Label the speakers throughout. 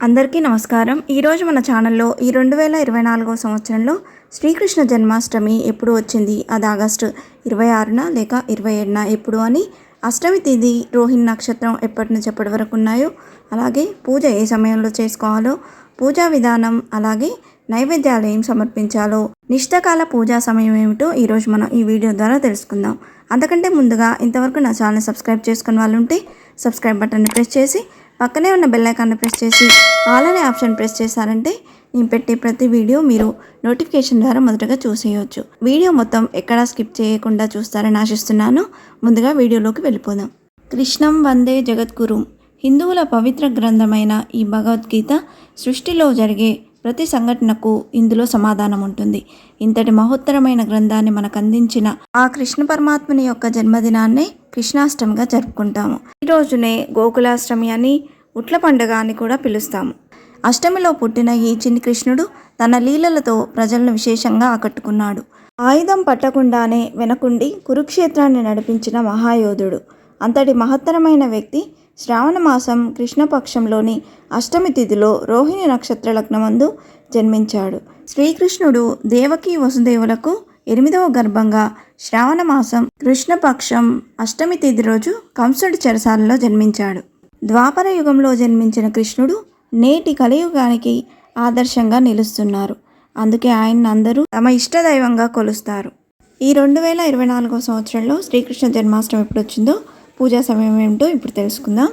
Speaker 1: అందరికీ నమస్కారం. ఈరోజు మన ఛానల్లో ఈ 2024వ సంవత్సరంలో శ్రీకృష్ణ జన్మాష్టమి ఎప్పుడు వచ్చింది, అది ఆగస్టు 26న లేక 27న ఎప్పుడు అని, అష్టమి తిథి రోహిణి నక్షత్రం ఎప్పటి నుంచి ఎప్పటి వరకు ఉన్నాయో, అలాగే పూజ ఏ సమయంలో చేసుకోవాలో, పూజా విధానం, అలాగే నైవేద్యాలు ఏం సమర్పించాలో, నిష్టకాల పూజా సమయం ఏమిటో ఈరోజు మనం ఈ వీడియో ద్వారా తెలుసుకుందాం. అంతకంటే ముందుగా ఇంతవరకు నా ఛానల్ సబ్స్క్రైబ్ చేసుకున్న వాళ్ళు ఉంటే సబ్స్క్రైబ్ బటన్ని ప్రెస్ చేసి పక్కనే ఉన్న బెల్ ఐకాన్ని ప్రెస్ చేసి ఆల్ అనే ఆప్షన్ ప్రెస్ చేశారంటే నేను పెట్టే ప్రతి వీడియో మీరు నోటిఫికేషన్ ద్వారా మొదటగా చూసేయవచ్చు. వీడియో మొత్తం ఎక్కడా స్కిప్ చేయకుండా చూస్తారని ఆశిస్తున్నాను. ముందుగా వీడియోలోకి వెళ్ళిపోదాం. కృష్ణం వందే జగద్గురుం. హిందువుల పవిత్ర గ్రంథమైన ఈ భగవద్గీత సృష్టిలో జరిగే ప్రతి సంఘటనకు ఇందులో సమాధానం ఉంటుంది. ఇంతటి మహోత్తరమైన గ్రంథాన్ని మనకు అందించిన ఆ కృష్ణ పరమాత్మని యొక్క జన్మదినాన్నే కృష్ణాష్టమిగా జరుపుకుంటాము. ఈ రోజునే గోకులాష్టమి అని, ఉట్ల పండుగ అని కూడా పిలుస్తాము. అష్టమిలో పుట్టిన ఈ చిన్ని కృష్ణుడు తన లీలలతో ప్రజలను విశేషంగా ఆకట్టుకున్నాడు. ఆయుధం పట్టకుండానే వెనకుండి కురుక్షేత్రాన్ని నడిపించిన మహాయోధుడు. అంతటి మహత్తరమైన వ్యక్తి శ్రావణ మాసం కృష్ణపక్షంలోని అష్టమి తిథిలో రోహిణి నక్షత్ర లగ్నమందు జన్మించాడు. శ్రీకృష్ణుడు దేవకీ వసుదేవులకు 8వ గర్భంగా శ్రావణ మాసం కృష్ణపక్షం అష్టమి తిథి రోజు కంసుడి చెరసాలలో జన్మించాడు. ద్వాపర యుగంలో జన్మించిన కృష్ణుడు నేటి కలియుగానికి ఆదర్శంగా నిలుస్తున్నారు. అందుకే ఆయన్ని అందరూ తమ ఇష్టదైవంగా కొలుస్తారు. ఈ 2024వ సంవత్సరంలో శ్రీకృష్ణ జన్మాష్టమి ఎప్పుడు వచ్చిందో, పూజా సమయం ఏమిటో ఇప్పుడు తెలుసుకుందాం.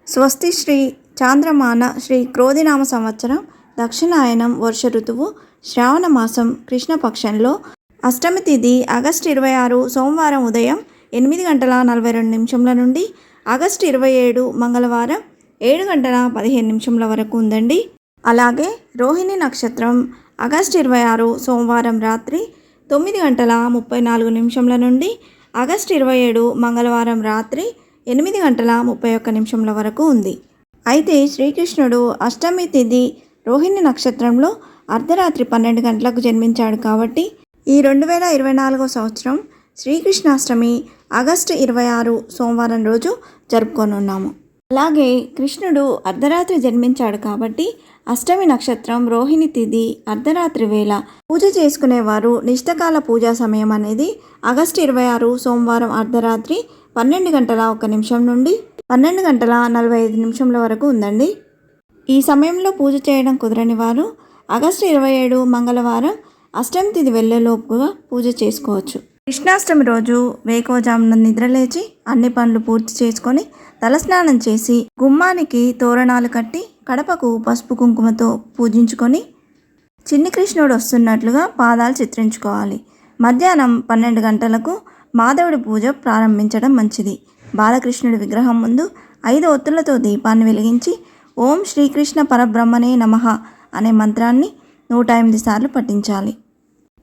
Speaker 1: స్వస్తి శ్రీ చాంద్రమాన శ్రీ క్రోధినామ సంవత్సరం దక్షిణాయనం వర్ష ఋతువు శ్రావణ మాసం కృష్ణపక్షంలో అష్టమి తిథి ఆగస్టు 26 సోమవారం ఉదయం 8:42 నుండి ఆగస్టు 27 మంగళవారం 7:15 వరకు ఉందండి. అలాగే రోహిణి నక్షత్రం ఆగస్టు 26 సోమవారం రాత్రి 9:34 నుండి ఆగస్టు 27 మంగళవారం రాత్రి 8:31 వరకు ఉంది. అయితే శ్రీకృష్ణుడు అష్టమి తిథి రోహిణి నక్షత్రంలో అర్ధరాత్రి 12 గంటలకు జన్మించాడు కాబట్టి ఈ 2024వ సంవత్సరం శ్రీకృష్ణాష్టమి ఆగస్టు 26 సోమవారం రోజు జరుపుకొనున్నాము. అలాగే కృష్ణుడు అర్ధరాత్రి జన్మించాడు కాబట్టి అష్టమి నక్షత్రం రోహిణి తిథి అర్ధరాత్రి వేళ పూజ చేసుకునేవారు నిష్టకాల పూజా సమయం అనేది ఆగస్టు 26 సోమవారం అర్ధరాత్రి 12:01 నుండి 12:45 వరకు ఉందండి. ఈ సమయంలో పూజ చేయడం కుదరని వారు ఆగస్టు 27 మంగళవారం అష్టమి తిథి వెళ్ళేలోపుగా పూజ చేసుకోవచ్చు. కృష్ణాష్టమి రోజు వేకోజామున నిద్రలేచి అన్ని పనులు పూర్తి చేసుకొని తలస్నానం చేసి గుమ్మానికి తోరణాలు కట్టి కడపకు పసుపు కుంకుమతో పూజించుకొని చిన్ని కృష్ణుడు వస్తున్నట్లుగా పాదాలు చిత్రించుకోవాలి. మధ్యాహ్నం 12 గంటలకు మాధవుడి పూజ ప్రారంభించడం మంచిది. బాలకృష్ణుడి విగ్రహం ముందు 5 ఒత్తులతో దీపాన్ని వెలిగించి ఓం శ్రీకృష్ణ పరబ్రహ్మణే నమః అనే మంత్రాన్ని 108 సార్లు పఠించాలి.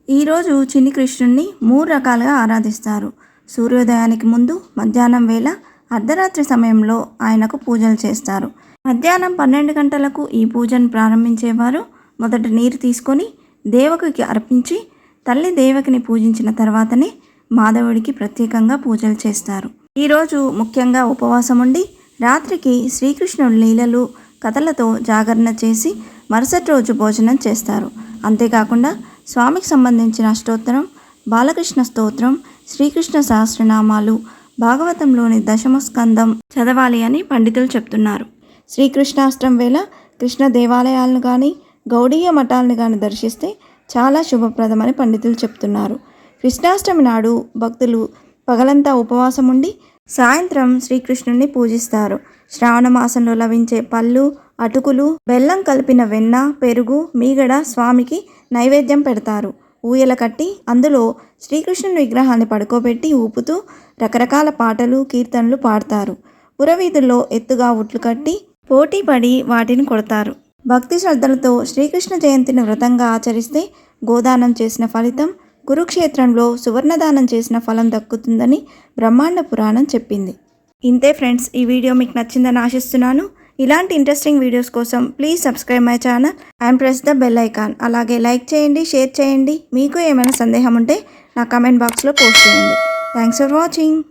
Speaker 1: ఈరోజు చిన్ని కృష్ణుడిని 3 రకాలుగా ఆరాధిస్తారు. సూర్యోదయానికి ముందు, మధ్యాహ్నం వేళ, అర్ధరాత్రి సమయంలో ఆయనకు పూజలు చేస్తారు. మధ్యాహ్నం 12 గంటలకు ఈ పూజను ప్రారంభించేవారు మొదట నీరు తీసుకొని దేవకికి అర్పించి తల్లి దేవకిని పూజించిన తర్వాతనే మాధవుడికి ప్రత్యేకంగా పూజలు చేస్తారు. ఈరోజు ముఖ్యంగా ఉపవాసం ఉండి రాత్రికి శ్రీకృష్ణుడి లీలలు కథలతో జాగరణ చేసి మరుసటి రోజు భోజనం చేస్తారు. అంతేకాకుండా స్వామికి సంబంధించిన అష్టోత్తరం, బాలకృష్ణ స్తోత్రం, శ్రీకృష్ణ సహస్రనామాలు, భాగవతంలోని దశమ స్కందం చదవాలి అని పండితులు చెప్తున్నారు. శ్రీకృష్ణాష్టమి వేళ కృష్ణ దేవాలయాలను కానీ గౌడీయ మఠాలను కానీ దర్శిస్తే చాలా శుభప్రదమని పండితులు చెప్తున్నారు. కృష్ణాష్టమి నాడు భక్తులు పగలంతా ఉపవాసం ఉండి సాయంత్రం శ్రీకృష్ణుడిని పూజిస్తారు. శ్రావణ మాసంలో లభించే పళ్ళు, అటుకులు, బెల్లం కలిపిన వెన్న, పెరుగు, మీగడ స్వామికి నైవేద్యం పెడతారు. ఊయల కట్టి అందులో శ్రీకృష్ణుని విగ్రహాన్ని పడుకోబెట్టి ఊపుతూ రకరకాల పాటలు, కీర్తనలు పాడతారు. పురవీధుల్లో ఎత్తుగా ఉట్లు కట్టి పోటీ పడి వాటిని కొడతారు. భక్తి శ్రద్ధలతో శ్రీకృష్ణ జయంతిని వ్రతంగా ఆచరిస్తే గోదానం చేసిన ఫలితం, కురుక్షేత్రంలో సువర్ణదానం చేసిన ఫలం దక్కుతుందని బ్రహ్మాండ పురాణం చెప్పింది. ఇంతే ఫ్రెండ్స్, ఈ వీడియో మీకు నచ్చిందని ఆశిస్తున్నాను. ఇలాంటి ఇంట్రెస్టింగ్ వీడియోస్ కోసం please subscribe my channel and press the bell icon. అలాగే లైక్ చేయండి, షేర్ చేయండి. మీకు ఏమైనా సందేహం ఉంటే నా కామెంట్ బాక్స్లో పోస్ట్ చేయండి. Thanks for watching.